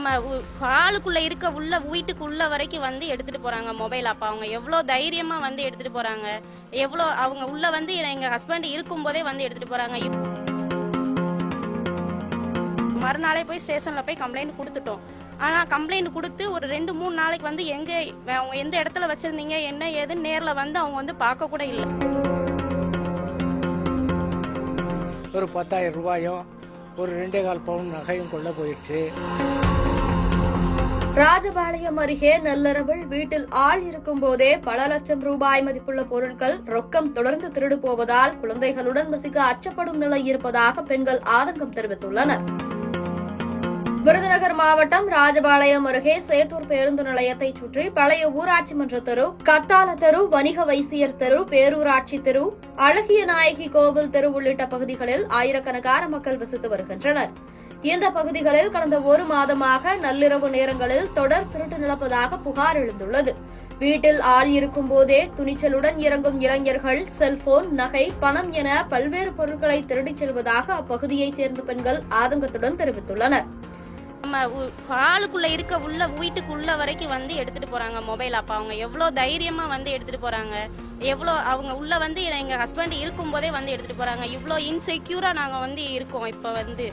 நம்ம ஹாலுக்குள்ள இருக்க உள்ள வீட்டுக்குள்ள வரைக்கும் வந்து எடுத்துட்டு போறாங்க மொபைல். அப்ப அவங்க எவ்வளவு தைரியமா வந்து எடுத்துட்டு போறாங்க, எவ்வளவு அவங்க உள்ள வந்து எங்க ஹஸ்பண்ட் இருக்கும் போதே வந்து எடுத்துட்டு போறாங்க. மறுநாளே போய் ஸ்டேஷன்ல போய் கம்ப்ளைண்ட் கொடுத்துட்டோம். ஆனா கம்ப்ளைண்ட் கொடுத்து ஒரு 2-3 நாளைக்கு வந்து அவங்க எந்த இடத்துல வச்சிருந்தீங்க என்ன ஏதுன்னு நேர்ல வந்து அவங்க வந்து பார்க்க கூட இல்லை. ஒரு 10,000 ரூபாயும் ஒரு 2.25 பவுன் நகையும் கொள்ள போயிடுச்சு. ராஜபாளையம் அருகே நள்ளிரவில் வீட்டில் ஆள் இருக்கும் போதே பல லட்சம் ரூபாய் மதிப்புள்ள பொருட்கள் ரொக்கம் தொடர்ந்து திருடு போவதால் குழந்தைகளுடன் வசிக்க அச்சப்படும் நிலை இருப்பதாக பெண்கள் ஆதங்கம் தெரிவித்துள்ளனர். விருதுநகர் மாவட்டம் ராஜபாளையம் அருகே சேத்தூர் பேருந்து நிலையத்தை சுற்றி பழைய ஊராட்சி மன்ற தெரு, கத்தால தெரு, வணிக வைசியர் தெரு, பேரூராட்சி தெரு, அழகிய நாயகி கோவில் தெரு உள்ளிட்ட பகுதிகளில் ஆயிரக்கணக்கான மக்கள் வசித்து வருகின்றனர். இந்த பகுதிகளில் கடந்த 1 மாதமாக நள்ளிரவு நேரங்களில் தொடர் திருட்டு நடப்பதாக புகார் எழுந்துள்ளது. வீட்டில் ஆள் இருக்கும் போதே துணிச்சலுடன் இறங்கும் இளைஞர்கள் செல்போன், நகை, பணம் என பல்வேறு பொருட்களை திருடிச் செல்வதாக அப்பகுதியைச் சேர்ந்த பெண்கள் ஆதங்கத்துடன் தெரிவித்துள்ளனர். நம்ம ஹாலுக்குள்ள இருக்க உள்ள வீட்டுக்குள்ள வரைக்கும் வந்து எடுத்துட்டு போறாங்க மொபைல். அப்ப அவங்க எவ்வளவு தைரியமா வந்து எடுத்துட்டு போறாங்க, எவ்வளவு அவங்க உள்ள வந்து எங்க ஹஸ்பண்ட் இருக்கும் போதே வந்து எடுத்துட்டு போறாங்க. இவ்வளவு இன்செக்யூரா நாங்க வந்து இருக்கோம். இப்ப வந்து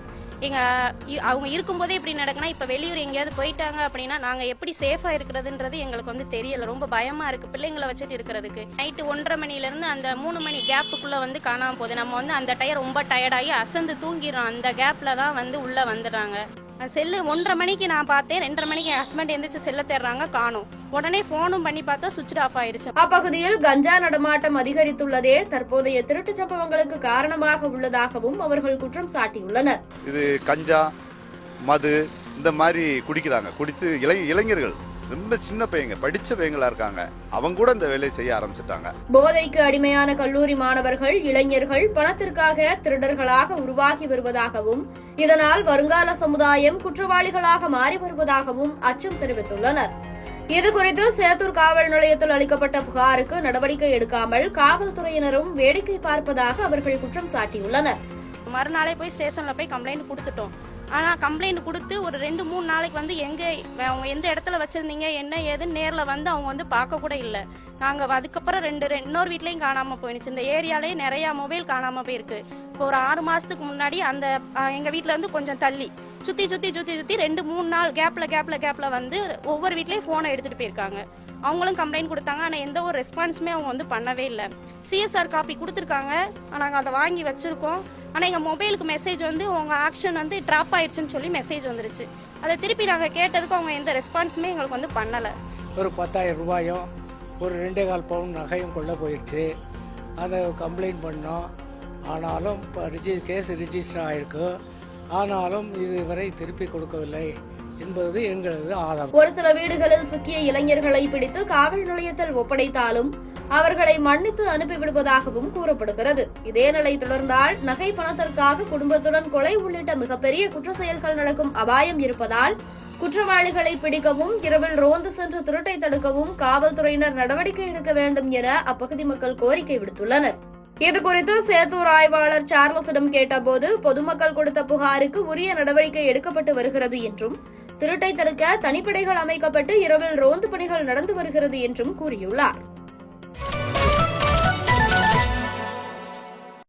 அவங்க இருக்கும்போதே இப்படி நடக்குன்னா இப்ப வெளியூர் எங்கேயாவது போயிட்டாங்க அப்படின்னா நாங்க எப்படி சேஃபா இருக்கிறதுன்றது எங்களுக்கு வந்து தெரியல. ரொம்ப பயமா இருக்கு பிள்ளைங்களை வச்சுட்டு இருக்கிறதுக்கு. நைட்டு 1:30 மணில இருந்து அந்த 3 மணி கேப்புக்குள்ள வந்து காணாம போகுது. நம்ம வந்து அந்த டயர் ரொம்ப டயர்டாகி அசந்து தூங்கிடுறோம். அந்த கேப்ல தான் வந்து உள்ள வந்துடுறாங்க. செல்லு 1:30 மணிக்கு நான் பார்த்தேன், 2:30 மணிக்கு என் ஹஸ்பண்ட் எந்திரிச்சு செல்ல தேடுறாங்க, காணும். உடனே போனும் பண்ணி பார்த்தா சுவிட்ச் ஆஃப் ஆயிருச்சு. அப்பகுதியில் கஞ்சா நடமாட்டம் அதிகரித்துள்ளதே தற்போதைய திருட்டு சம்பவங்களுக்கு காரணமாக உள்ளதாகவும் அவர்கள் குற்றம் சாட்டியுள்ளனர். இது கஞ்சா, மது இந்த மாதிரி குடிக்கிறாங்க. குடித்து இளைஞர்கள் ரொம்ப சின்ன பையங்க, படிச்ச பையங்களா இருக்காங்க. அவங்க கூட இந்த வேலையை செய்ய ஆரம்பிச்சிட்டாங்க. போதைக்கு அடிமையான கல்லூரி மாணவர்கள், இளைஞர்கள் பணத்திற்காக திருடர்களாக உருவாகி வருவதாகவும் இதனால் வருங்கால சமுதாயம் குற்றவாளிகளாக மாறி வருவதாகவும் அச்சம் தெரிவித்துள்ளனர். இதுகுறித்து சேத்தூர் காவல் நிலையத்தில் அளிக்கப்பட்ட புகாருக்கு நடவடிக்கை எடுக்காமல் காவல்துறையினரும் வேடிக்கை பார்ப்பதாக அவர்கள் குற்றம் சாட்டியுள்ளனர். மறுநாளே போய் ஸ்டேஷன்ல போய் கம்ப்ளைண்ட் கொடுத்துட்டோம். ஆனா கம்ப்ளைண்ட் கொடுத்து ஒரு 2-3 நாளைக்கு வந்து அவங்க எந்த இடத்துல வச்சிருந்தீங்க என்ன ஏதுன்னு நேர்ல வந்து அவங்க வந்து பார்க்க கூட இல்லை. நாங்க அதுக்கப்புறம் இன்னொரு வீட்லயும் காணாம போயிடுச்சு. இந்த ஏரியாலேயே நிறைய மொபைல் காணாம போயிருக்கு. இப்போ ஒரு 6 மாசத்துக்கு முன்னாடி அந்த எங்க வீட்டுல இருந்து கொஞ்சம் தள்ளி சுத்தி 2-3 நாள் கேப்ல வந்து ஒவ்வொரு வீட்லயும் போனை எடுத்துட்டு போயிருக்காங்க. அவங்களும் கம்ப்ளைண்ட் கொடுத்தாங்க. ஆனா எந்த ஒரு ரெஸ்பான்ஸுமே அவங்க வந்து பண்ணவே இல்லை. சிஎஸ்ஆர் காப்பி கொடுத்துருக்காங்க, நாங்க அதை வாங்கி வச்சிருக்கோம். ஆனா எங்க மொபைலுக்கு மெசேஜ் வந்து உங்க ஆக்ஷன் வந்து டிராப் ஆயிடுச்சுன்னு சொல்லி மெசேஜ் வந்துருச்சு. அதை திருப்பி நாங்க கேட்டதுக்கு அவங்க எந்த ரெஸ்பான்ஸுமே எங்களுக்கு வந்து பண்ணல. ஒரு 10,000 ரூபாயும் ஒரு 2.25 பவுன் நகையும் கொள்ள போயிடுச்சு. அதை கம்ப்ளைண்ட் பண்ணோம். ஆனாலும் கேஸ் ரிஜிஸ்டர் ஆயிருக்கு. ஆனாலும் இதுவரை திருப்பி கொடுக்கவில்லை என்பது எங்களது ஆதங்கம். ஒரு சில வீடுகளில் சிக்கிய இளைஞர்களை பிடித்து காவல் நிலையத்தில் ஒப்படைத்தாலும் அவர்களை மன்னித்து அனுப்பிவிடுவதாகவும் கூறப்படுகிறது. இதே நிலை தொடர்ந்தால் நகை பணத்திற்காக குடும்பத்துடன் கொலை உள்ளிட்ட மிகப்பெரிய குற்ற செயல்கள் நடக்கும் அபாயம் இருப்பதால் குற்றவாளிகளை பிடிக்கவும் இரவில் ரோந்து சென்று திருட்டை தடுக்கவும் காவல்துறையினர் நடவடிக்கை எடுக்க வேண்டும் என அப்பகுதி மக்கள் கோரிக்கை விடுத்துள்ளனர். இதுகுறித்து சேத்தூர் ஆய்வாளர் சார்லஸிடம் கேட்டபோது பொதுமக்கள் கொடுத்த புகாருக்கு உரிய நடவடிக்கை எடுக்கப்பட்டு வருகிறது என்றும் திருட்டை தடுக்க தனிப்படைகள் அமைக்கப்பட்டு இரவில் ரோந்து பணிகள் நடந்து வருகிறது என்றும் கூறியுள்ளார்.